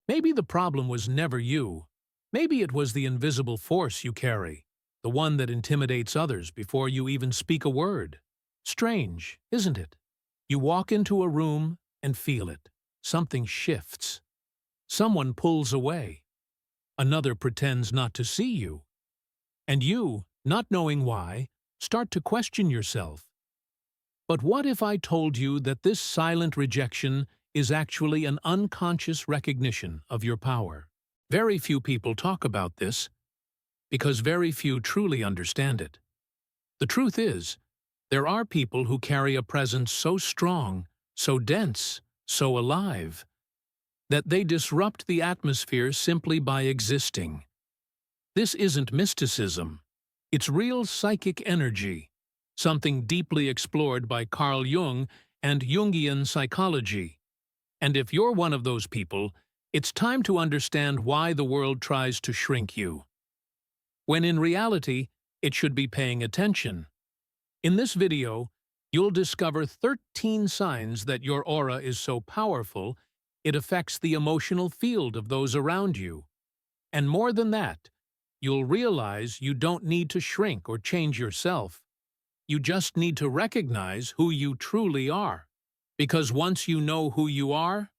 Maybe the problem was never you. Maybe it was the invisible force you carry, the one that intimidates others before you even speak a word. Strange, isn't it? You walk into a room and feel it. Something shifts. Someone pulls away. Another pretends not to see you. And you, not knowing why, start to question yourself. But what if I told you that this silent rejection is actually an unconscious recognition of your power? Very few people talk about this because very few truly understand it. The truth is, there are people who carry a presence so strong, so dense, so alive, that they disrupt the atmosphere simply by existing. This isn't mysticism. It's real psychic energy, something deeply explored by Carl Jung and Jungian psychology. And if you're one of those people, it's time to understand why the world tries to shrink you, when in reality, it should be paying attention. In this video, you'll discover 13 signs that your aura is so powerful it affects the emotional field of those around you. And more than that, you'll realize you don't need to shrink or change yourself. You just need to recognize who you truly are. Because once you know who you are,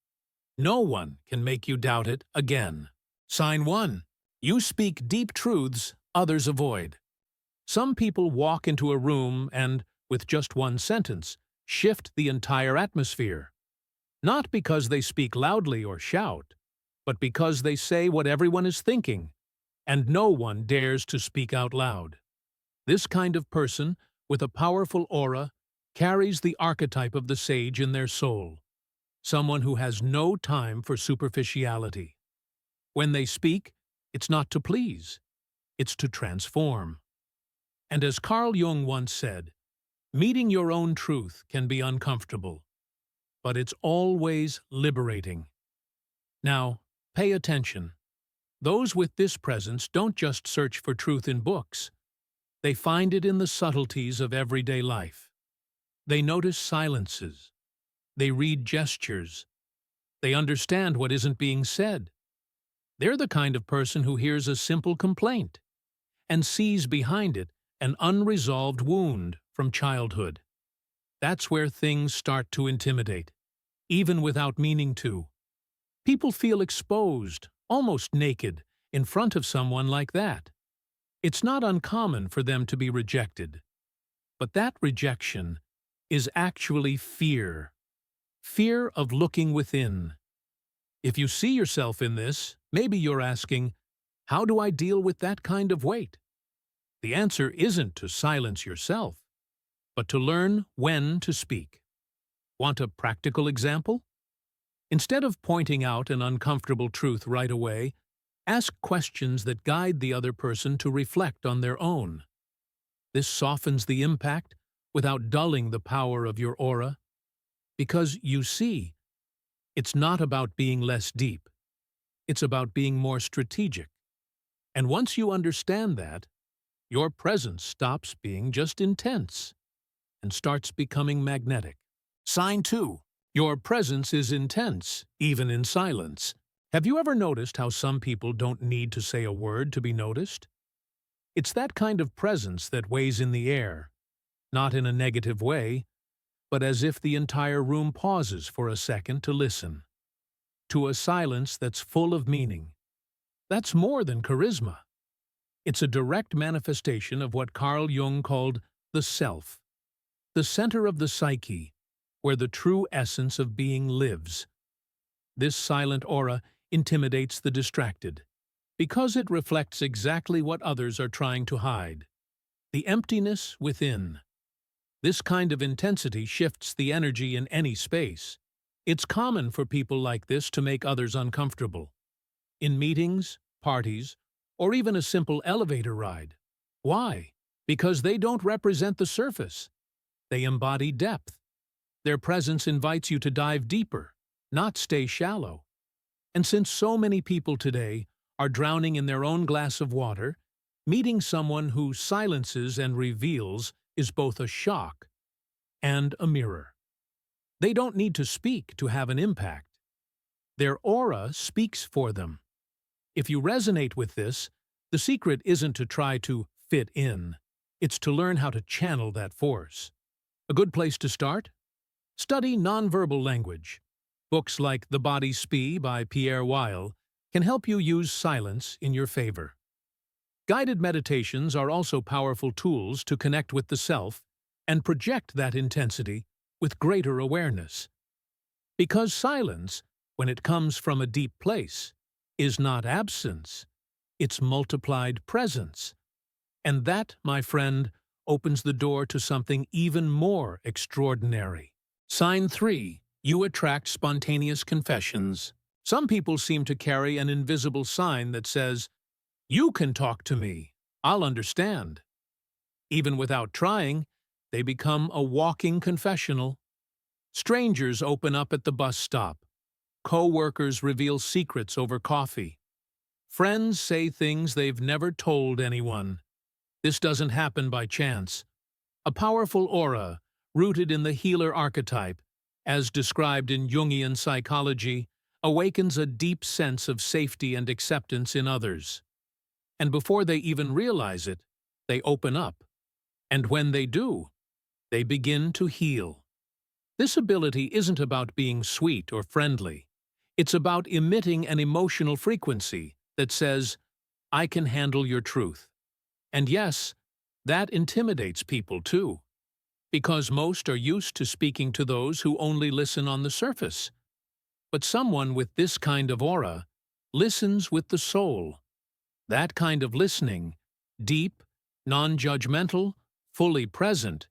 no one can make you doubt it again. Sign 1. You speak deep truths others avoid. Some people walk into a room and, with just one sentence, shift the entire atmosphere. Not because they speak loudly or shout, but because they say what everyone is thinking, and no one dares to speak out loud. This kind of person, with a powerful aura, carries the archetype of the sage in their soul, someone who has no time for superficiality. When they speak, it's not to please, it's to transform. And as Carl Jung once said, meeting your own truth can be uncomfortable, but it's always liberating. Now, pay attention. Those with this presence don't just search for truth in books. They find it in the subtleties of everyday life. They notice silences. They read gestures. They understand what isn't being said. They're the kind of person who hears a simple complaint and sees behind it an unresolved wound from childhood. That's where things start to intimidate, even without meaning to. People feel exposed, almost naked, in front of someone like that. It's not uncommon for them to be rejected. But that rejection is actually fear. Fear of looking within. If you see yourself in this, maybe you're asking, how do I deal with that kind of weight? The answer isn't to silence yourself, but to learn when to speak. Want a practical example? Instead of pointing out an uncomfortable truth right away, ask questions that guide the other person to reflect on their own. This softens the impact without dulling the power of your aura. Because, you see, it's not about being less deep. It's about being more strategic. And once you understand that, your presence stops being just intense and starts becoming magnetic. Sign 2. Your presence is intense, even in silence. Have you ever noticed how some people don't need to say a word to be noticed? It's that kind of presence that weighs in the air, not in a negative way, but as if the entire room pauses for a second to listen. To a silence that's full of meaning. That's more than charisma. It's a direct manifestation of what Carl Jung called the self, the center of the psyche, where the true essence of being lives. This silent aura intimidates the distracted, because it reflects exactly what others are trying to hide: the emptiness within. This kind of intensity shifts the energy in any space. It's common for people like this to make others uncomfortable. In meetings, parties, or even a simple elevator ride. Why? Because they don't represent the surface. They embody depth. Their presence invites you to dive deeper, not stay shallow. And since so many people today are drowning in their own glass of water, meeting someone who silences and reveals is both a shock and a mirror. They don't need to speak to have an impact. Their aura speaks for them. If you resonate with this, the secret isn't to try to fit in. It's to learn how to channel that force. A good place to start? Study nonverbal language. Books like The Body Spee by Pierre Weil can help you use silence in your favor. Guided meditations are also powerful tools to connect with the self and project that intensity with greater awareness. Because silence, when it comes from a deep place, is not absence, it's multiplied presence. And that, my friend, opens the door to something even more extraordinary. Sign 3. You attract spontaneous confessions. Some people seem to carry an invisible sign that says, "You can talk to me. I'll understand." Even without trying, they become a walking confessional. Strangers open up at the bus stop. Co-workers reveal secrets over coffee. Friends say things they've never told anyone. This doesn't happen by chance. A powerful aura, rooted in the healer archetype, as described in Jungian psychology, awakens a deep sense of safety and acceptance in others. And before they even realize it, they open up. And when they do, they begin to heal. This ability isn't about being sweet or friendly. It's about emitting an emotional frequency that says, "I can handle your truth." And yes, that intimidates people too, because most are used to speaking to those who only listen on the surface. But someone with this kind of aura listens with the soul. That kind of listening, deep, non-judgmental, fully present,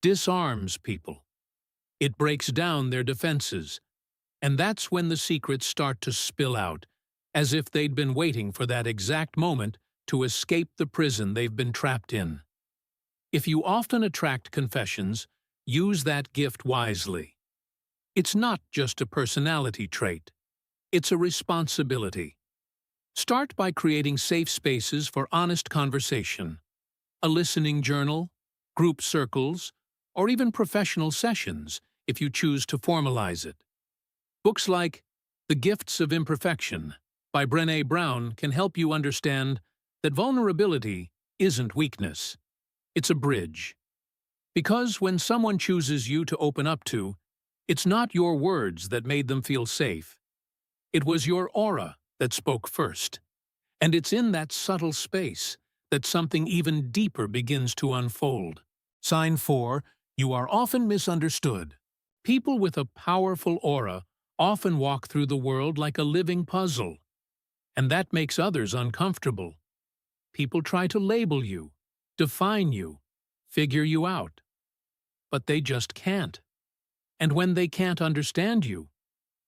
disarms people. It breaks down their defenses, and that's when the secrets start to spill out, as if they'd been waiting for that exact moment to escape the prison they've been trapped in. If you often attract confessions, use that gift wisely. It's not just a personality trait. It's a responsibility. Start by creating safe spaces for honest conversation. A listening journal, group circles, or even professional sessions if you choose to formalize it. Books like The Gifts of Imperfection by Brené Brown can help you understand that vulnerability isn't weakness. It's a bridge. Because when someone chooses you to open up to, it's not your words that made them feel safe. It was your aura that spoke first. And it's in that subtle space that something even deeper begins to unfold. Sign 4. You are often misunderstood. People with a powerful aura often walk through the world like a living puzzle. And that makes others uncomfortable. People try to label you, define you, figure you out. But they just can't. And when they can't understand you,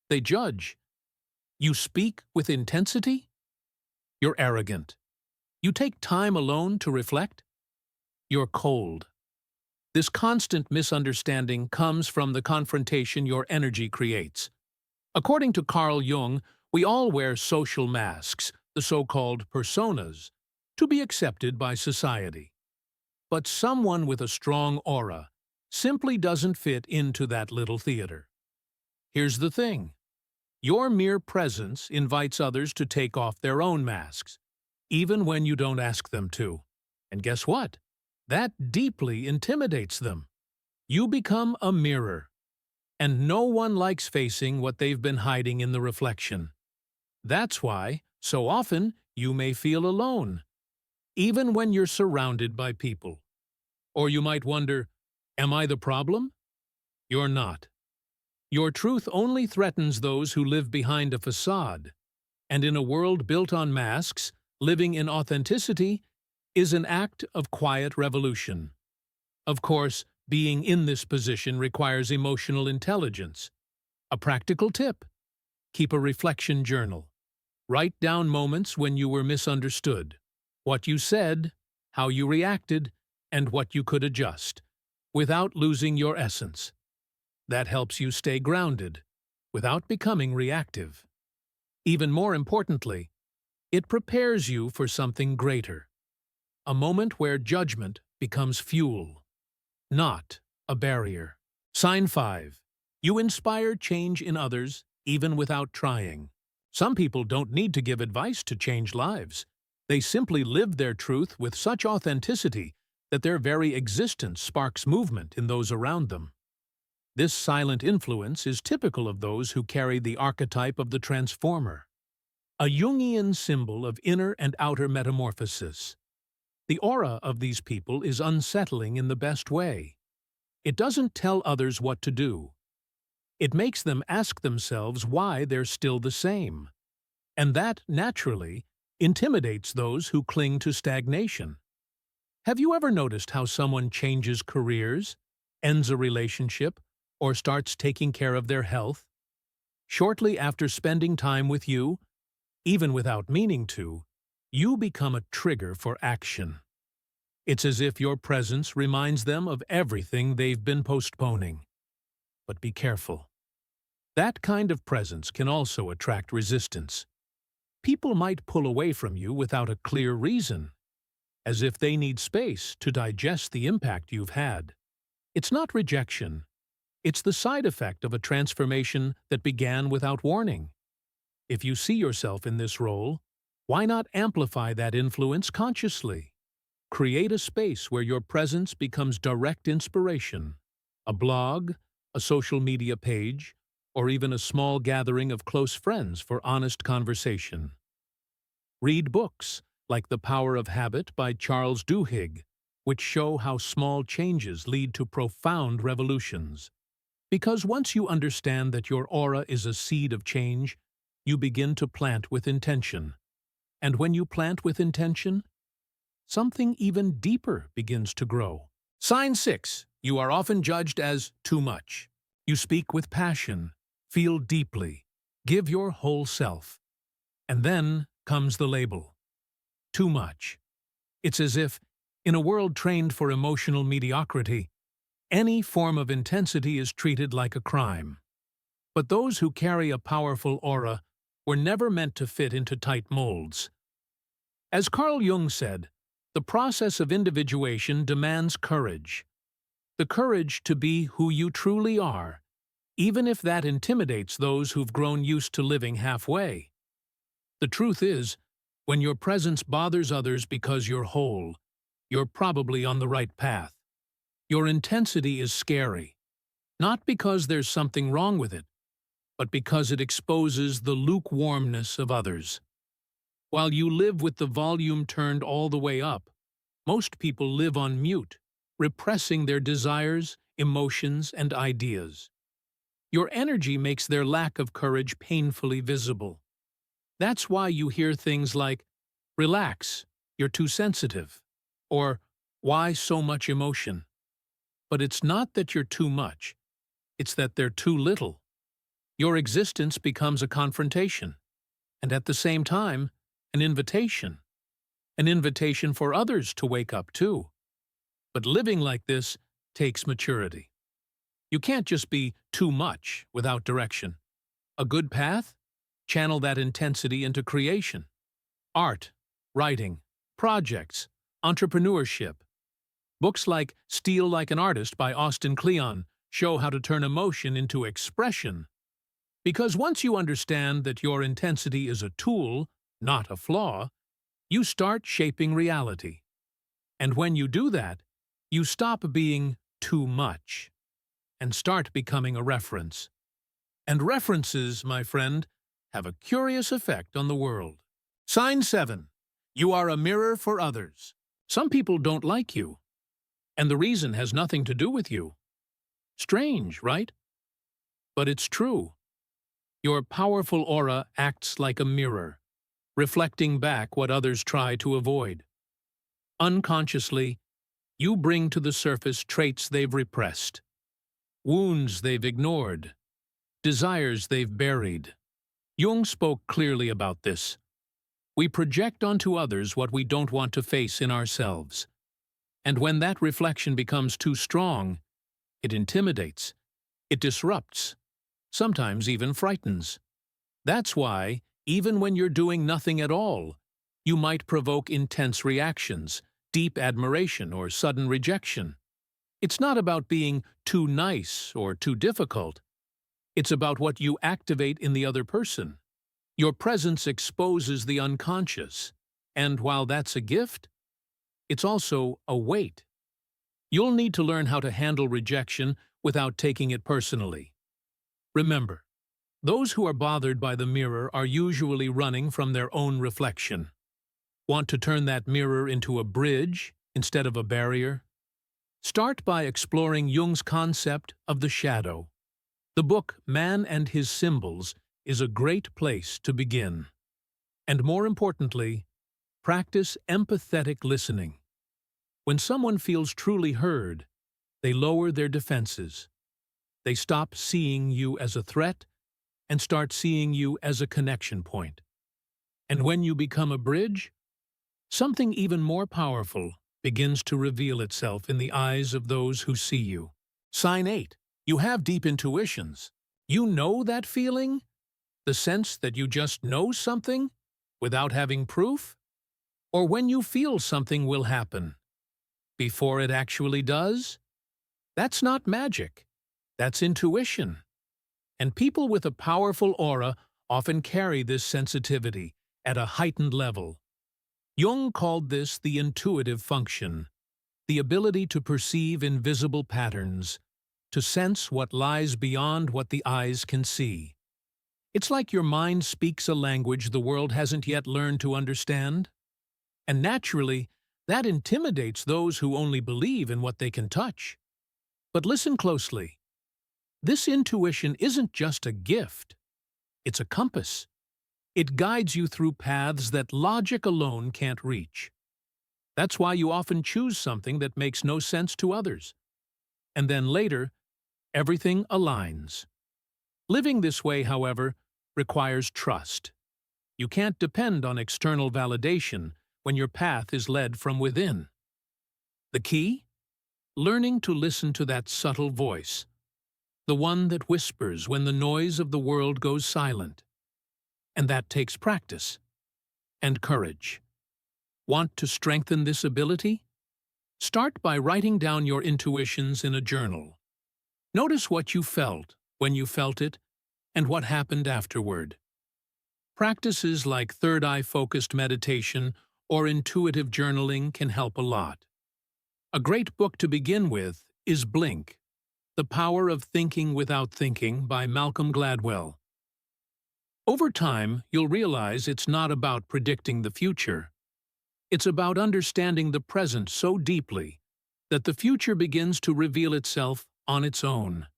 they judge. You speak with intensity? You're arrogant. You take time alone to reflect? You're cold. This constant misunderstanding comes from the confrontation your energy creates. According to Carl Jung, we all wear social masks, the so-called personas, to be accepted by society. But someone with a strong aura simply doesn't fit into that little theater. Here's the thing. Your mere presence invites others to take off their own masks, even when you don't ask them to. And guess what? That deeply intimidates them. You become a mirror, and no one likes facing what they've been hiding in the reflection. That's why, so often, you may feel alone, even when you're surrounded by people. Or you might wonder, am I the problem? You're not. Your truth only threatens those who live behind a facade. And in a world built on masks, living in authenticity is an act of quiet revolution. Of course, being in this position requires emotional intelligence. A practical tip: keep a reflection journal. Write down moments when you were misunderstood, what you said, how you reacted, and what you could adjust, without losing your essence. That helps you stay grounded, without becoming reactive. Even more importantly, it prepares you for something greater. A moment where judgment becomes fuel, not a barrier. Sign 5. You inspire change in others even without trying. Some people don't need to give advice to change lives. They simply live their truth with such authenticity that their very existence sparks movement in those around them. This silent influence is typical of those who carry the archetype of the transformer, a Jungian symbol of inner and outer metamorphosis. The aura of these people is unsettling in the best way. It doesn't tell others what to do. It makes them ask themselves why they're still the same. And that, naturally, intimidates those who cling to stagnation. Have you ever noticed how someone changes careers, ends a relationship, or starts taking care of their health? Shortly after spending time with you, even without meaning to, you become a trigger for action. It's as if your presence reminds them of everything they've been postponing. But be careful. That kind of presence can also attract resistance. People might pull away from you without a clear reason, as if they need space to digest the impact you've had. It's not rejection. It's the side effect of a transformation that began without warning. If you see yourself in this role, why not amplify that influence consciously? Create a space where your presence becomes direct inspiration. A blog, a social media page, or even a small gathering of close friends for honest conversation. Read books like The Power of Habit by Charles Duhigg, which show how small changes lead to profound revolutions. Because once you understand that your aura is a seed of change, you begin to plant with intention. And when you plant with intention, something even deeper begins to grow. Sign 6. You are often judged as too much. You speak with passion, feel deeply, give your whole self. And then comes the label. Too much. It's as if, in a world trained for emotional mediocrity, any form of intensity is treated like a crime. But those who carry a powerful aura were never meant to fit into tight molds. As Carl Jung said, the process of individuation demands courage. The courage to be who you truly are, even if that intimidates those who've grown used to living halfway. The truth is, when your presence bothers others because you're whole, you're probably on the right path. Your intensity is scary, not because there's something wrong with it, but because it exposes the lukewarmness of others. While you live with the volume turned all the way up, most people live on mute, repressing their desires, emotions, and ideas. Your energy makes their lack of courage painfully visible. That's why you hear things like, "Relax, you're too sensitive," or "Why so much emotion?" But it's not that you're too much, it's that they're too little. Your existence becomes a confrontation, and at the same time, an invitation. An invitation for others to wake up too. But living like this takes maturity. You can't just be too much without direction. A good path? Channel that intensity into creation. Art, writing, projects, entrepreneurship. Books like Steal Like an Artist by Austin Kleon show how to turn emotion into expression. Because once you understand that your intensity is a tool, not a flaw, you start shaping reality. And when you do that, you stop being too much and start becoming a reference. And references, my friend, have a curious effect on the world. Sign 7. You are a mirror for others. Some people don't like you, and the reason has nothing to do with you. Strange, right? But it's true. Your powerful aura acts like a mirror, reflecting back what others try to avoid. Unconsciously, you bring to the surface traits they've repressed, wounds they've ignored, desires they've buried. Jung spoke clearly about this. We project onto others what we don't want to face in ourselves. And when that reflection becomes too strong, it intimidates, it disrupts, sometimes even frightens. That's why, even when you're doing nothing at all, you might provoke intense reactions, deep admiration, or sudden rejection. It's not about being too nice or too difficult. It's about what you activate in the other person. Your presence exposes the unconscious, and while that's a gift, it's also a weight. You'll need to learn how to handle rejection without taking it personally. Remember, those who are bothered by the mirror are usually running from their own reflection. Want to turn that mirror into a bridge instead of a barrier? Start by exploring Jung's concept of the shadow. The book Man and His Symbols is a great place to begin. And more importantly, practice empathetic listening. When someone feels truly heard, they lower their defenses. They stop seeing you as a threat and start seeing you as a connection point. And when you become a bridge, something even more powerful begins to reveal itself in the eyes of those who see you. Sign 8. You have deep intuitions. You know that feeling? The sense that you just know something without having proof? Or when you feel something will happen before it actually does? That's not magic. That's intuition. And people with a powerful aura often carry this sensitivity at a heightened level. Jung called this the intuitive function, the ability to perceive invisible patterns, to sense what lies beyond what the eyes can see. It's like your mind speaks a language the world hasn't yet learned to understand. And naturally, that intimidates those who only believe in what they can touch. But listen closely. This intuition isn't just a gift. It's a compass. It guides you through paths that logic alone can't reach. That's why you often choose something that makes no sense to others. And then later, everything aligns. Living this way, however, requires trust. You can't depend on external validation when your path is led from within. The key? Learning to listen to that subtle voice, the one that whispers when the noise of the world goes silent. And that takes practice and courage. Want to strengthen this ability? Start by writing down your intuitions in a journal. Notice what you felt when you felt it and what happened afterward. Practices like third-eye-focused meditation or intuitive journaling can help a lot. A great book to begin with is Blink, The Power of Thinking Without Thinking by Malcolm Gladwell. Over time, you'll realize it's not about predicting the future. It's about understanding the present so deeply that the future begins to reveal itself on its own.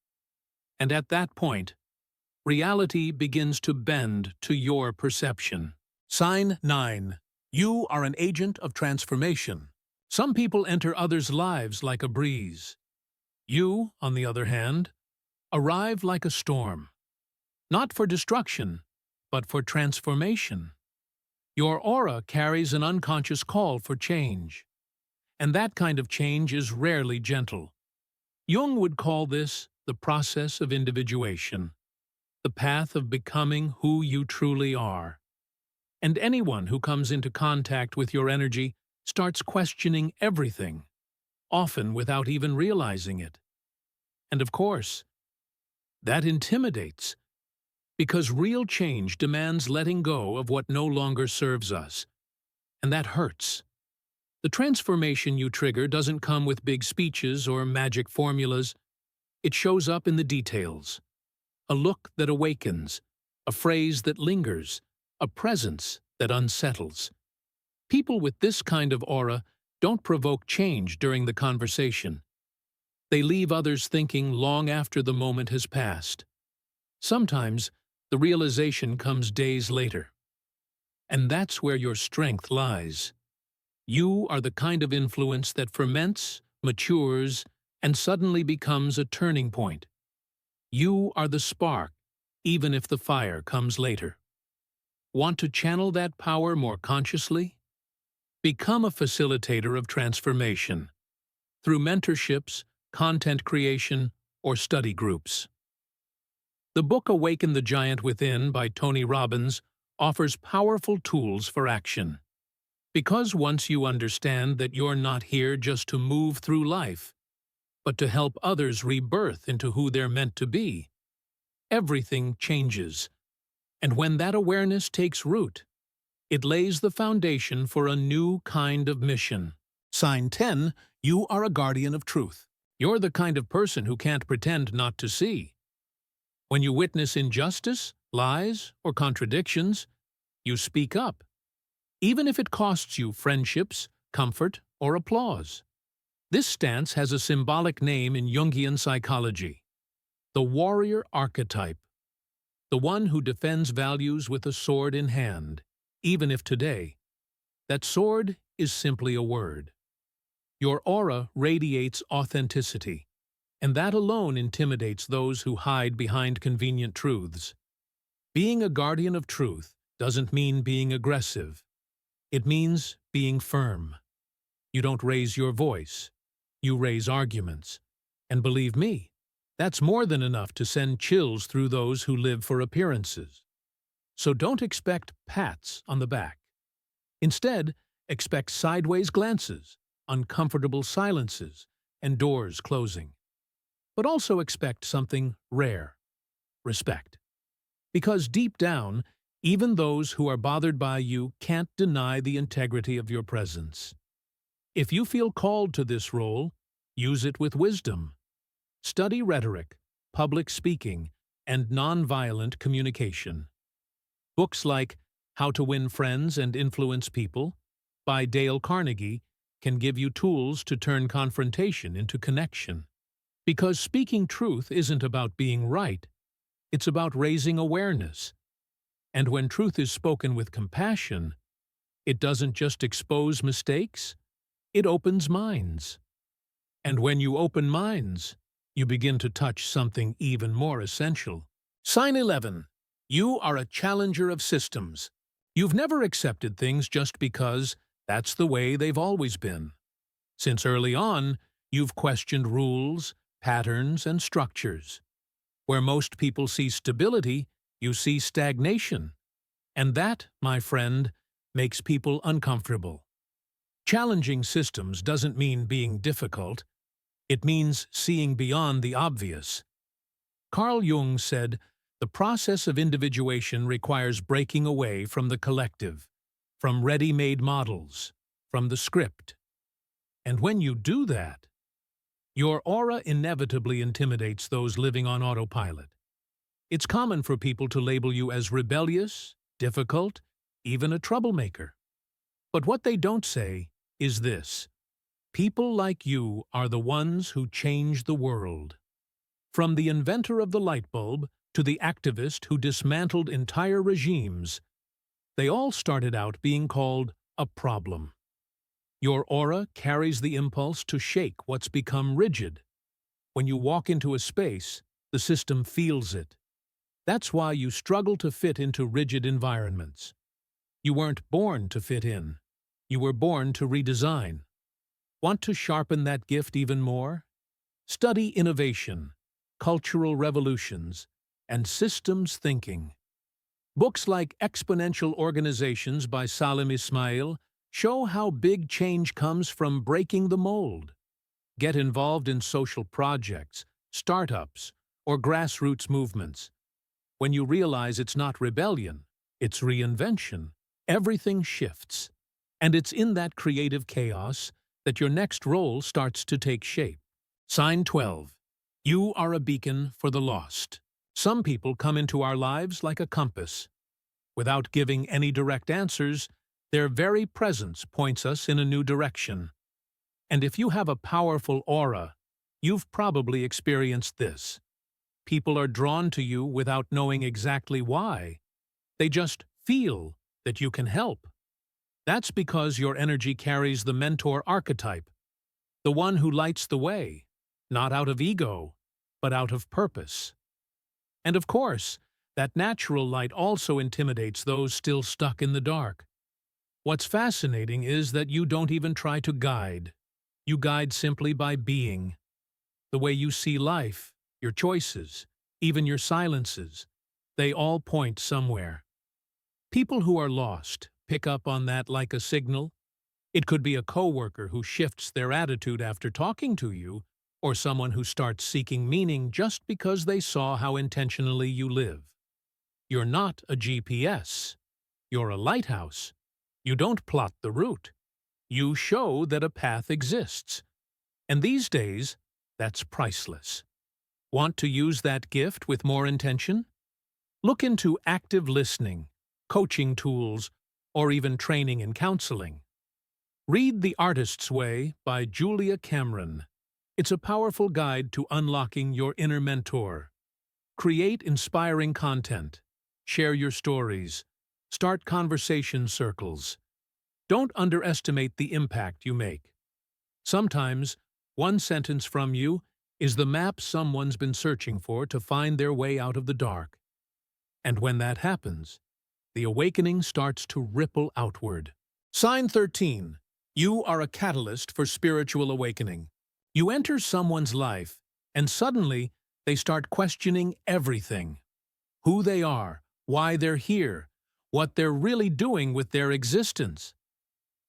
And at that point, reality begins to bend to your perception. Sign 9. You are an agent of transformation. Some people enter others' lives like a breeze. You, on the other hand, arrive like a storm. Not for destruction, but for transformation. Your aura carries an unconscious call for change. And that kind of change is rarely gentle. Jung would call this the process of individuation, the path of becoming who you truly are. And anyone who comes into contact with your energy starts questioning everything, often without even realizing it. And of course, that intimidates, because real change demands letting go of what no longer serves us. And that hurts. The transformation you trigger doesn't come with big speeches or magic formulas. It shows up in the details. A look that awakens, a phrase that lingers, a presence that unsettles. People with this kind of aura don't provoke change during the conversation. They leave others thinking long after the moment has passed. Sometimes, the realization comes days later. And that's where your strength lies. You are the kind of influence that ferments, matures, and suddenly becomes a turning point. You are the spark, even if the fire comes later. Want to channel that power more consciously? Become a facilitator of transformation through mentorships, content creation, or study groups. The book Awaken the Giant Within by Tony Robbins offers powerful tools for action. Because once you understand that you're not here just to move through life, but to help others rebirth into who they're meant to be, everything changes. And when that awareness takes root, it lays the foundation for a new kind of mission. Sign 10, you are a guardian of truth. You're the kind of person who can't pretend not to see. When you witness injustice, lies, or contradictions, you speak up, even if it costs you friendships, comfort, or applause. This stance has a symbolic name in Jungian psychology: the warrior archetype, the one who defends values with a sword in hand, even if today that sword is simply a word. Your aura radiates authenticity, and that alone intimidates those who hide behind convenient truths. Being a guardian of truth doesn't mean being aggressive. It means being firm. You don't raise your voice. You raise arguments. And believe me, that's more than enough to send chills through those who live for appearances. So don't expect pats on the back. Instead, expect sideways glances, uncomfortable silences, and doors closing. But also expect something rare: respect. Because deep down, even those who are bothered by you can't deny the integrity of your presence. If you feel called to this role, use it with wisdom. Study rhetoric, public speaking, and nonviolent communication. Books like How to Win Friends and Influence People by Dale Carnegie can give you tools to turn confrontation into connection. Because speaking truth isn't about being right, it's about raising awareness. And when truth is spoken with compassion, it doesn't just expose mistakes, it opens minds. And when you open minds, you begin to touch something even more essential. Sign 11. You are a challenger of systems. You've never accepted things just because that's the way they've always been. Since early on, you've questioned rules, patterns, and structures. Where most people see stability, you see stagnation. And that, my friend, makes people uncomfortable. Challenging systems doesn't mean being difficult. It means seeing beyond the obvious. Carl Jung said, "The process of individuation requires breaking away from the collective, from ready-made models, from the script. And when you do that, your aura inevitably intimidates those living on autopilot. It's common for people to label you as rebellious, difficult, even a troublemaker. But what they don't say is this: people like you are the ones who change the world. From the inventor of the light bulb to the activist who dismantled entire regimes, they all started out being called a problem. Your aura carries the impulse to shake what's become rigid. When you walk into a space, the system feels it. That's why you struggle to fit into rigid environments. You weren't born to fit in. You were born to redesign. Want to sharpen that gift even more? Study innovation, cultural revolutions, and systems thinking. Books like Exponential Organizations by Salim Ismail show how big change comes from breaking the mold. Get involved in social projects, startups, or grassroots movements. When you realize it's not rebellion, it's reinvention, everything shifts. And it's in that creative chaos that your next role starts to take shape. Sign 12. You are a beacon for the lost. Some people come into our lives like a compass. Without giving any direct answers, their very presence points us in a new direction. And if you have a powerful aura, you've probably experienced this. People are drawn to you without knowing exactly why. They just feel that you can help. That's because your energy carries the mentor archetype, the one who lights the way, not out of ego, but out of purpose. And of course, that natural light also intimidates those still stuck in the dark. What's fascinating is that you don't even try to guide. You guide simply by being. The way you see life, your choices, even your silences, they all point somewhere. People who are lost pick up on that like a signal. It could be a coworker who shifts their attitude after talking to you, or someone who starts seeking meaning just because they saw how intentionally you live. You're not a GPS. You're a lighthouse. You don't plot the route. You show that a path exists. And these days, that's priceless. Want to use that gift with more intention? Look into active listening, coaching tools, or even training and counseling. Read The Artist's Way by Julia Cameron. It's a powerful guide to unlocking your inner mentor. Create inspiring content. Share your stories. Start conversation circles. Don't underestimate the impact you make. Sometimes, one sentence from you is the map someone's been searching for to find their way out of the dark. And when that happens, the awakening starts to ripple outward. Sign 13. You are a catalyst for spiritual awakening. You enter someone's life, and suddenly they start questioning everything. Who they are, why they're here, what they're really doing with their existence.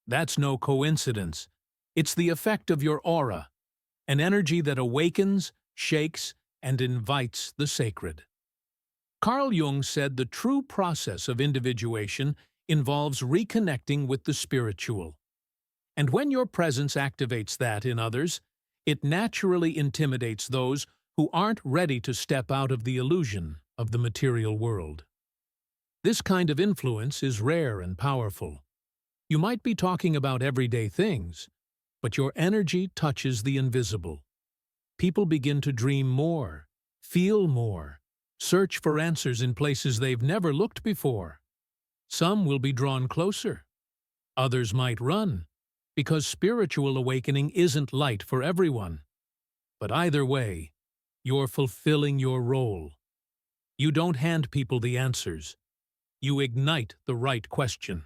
That's no coincidence. It's the effect of your aura, an energy that awakens, shakes, and invites the sacred. Carl Jung said the true process of individuation involves reconnecting with the spiritual. And when your presence activates that in others, it naturally intimidates those who aren't ready to step out of the illusion of the material world. This kind of influence is rare and powerful. You might be talking about everyday things, but your energy touches the invisible. People begin to dream more, feel more, search for answers in places they've never looked before. Some will be drawn closer. Others might run, because spiritual awakening isn't light for everyone. But either way, you're fulfilling your role. You don't hand people the answers. You ignite the right question.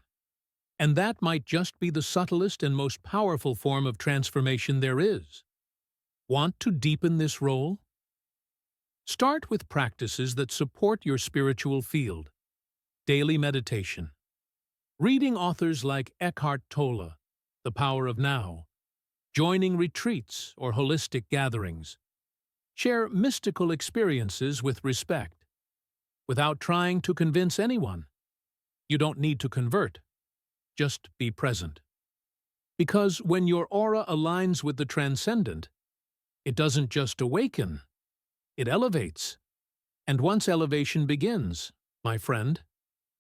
And that might just be the subtlest and most powerful form of transformation there is. Want to deepen this role? Start with practices that support your spiritual field. Daily meditation. Reading authors like Eckhart Tolle, The Power of Now. Joining retreats or holistic gatherings. Share mystical experiences with respect, without trying to convince anyone. You don't need to convert. Just be present. Because when your aura aligns with the transcendent, it doesn't just awaken, it elevates. And once elevation begins, my friend,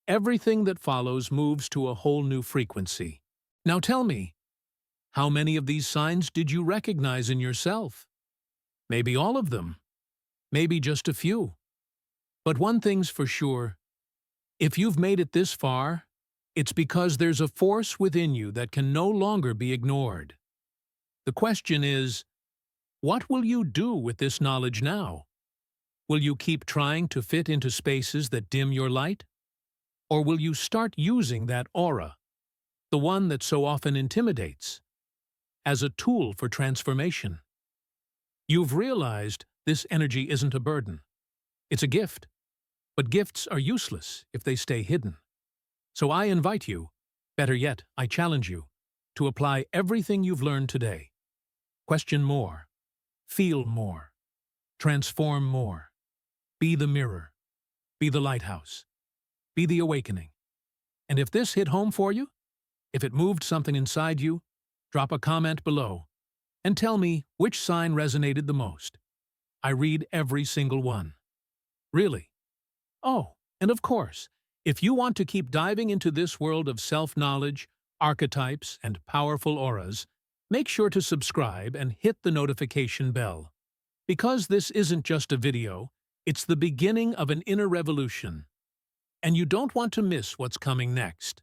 everything that follows moves to a whole new frequency. Now tell me, how many of these signs did you recognize in yourself? Maybe all of them. Maybe just a few. But one thing's for sure. If you've made it this far, it's because there's a force within you that can no longer be ignored. The question is, what will you do with this knowledge now? Will you keep trying to fit into spaces that dim your light? Or will you start using that aura, the one that so often intimidates, as a tool for transformation? You've realized this energy isn't a burden. It's a gift. But gifts are useless if they stay hidden. So I invite you, better yet, I challenge you, to apply everything you've learned today. Question more. Feel more. Transform more. Be the mirror. Be the lighthouse. Be the awakening. And if this hit home for you, if it moved something inside you, drop a comment below and tell me which sign resonated the most. I read every single one. Really. Oh, and of course, if you want to keep diving into this world of self-knowledge, archetypes, and powerful auras, make sure to subscribe and hit the notification bell. Because this isn't just a video, it's the beginning of an inner revolution. And you don't want to miss what's coming next.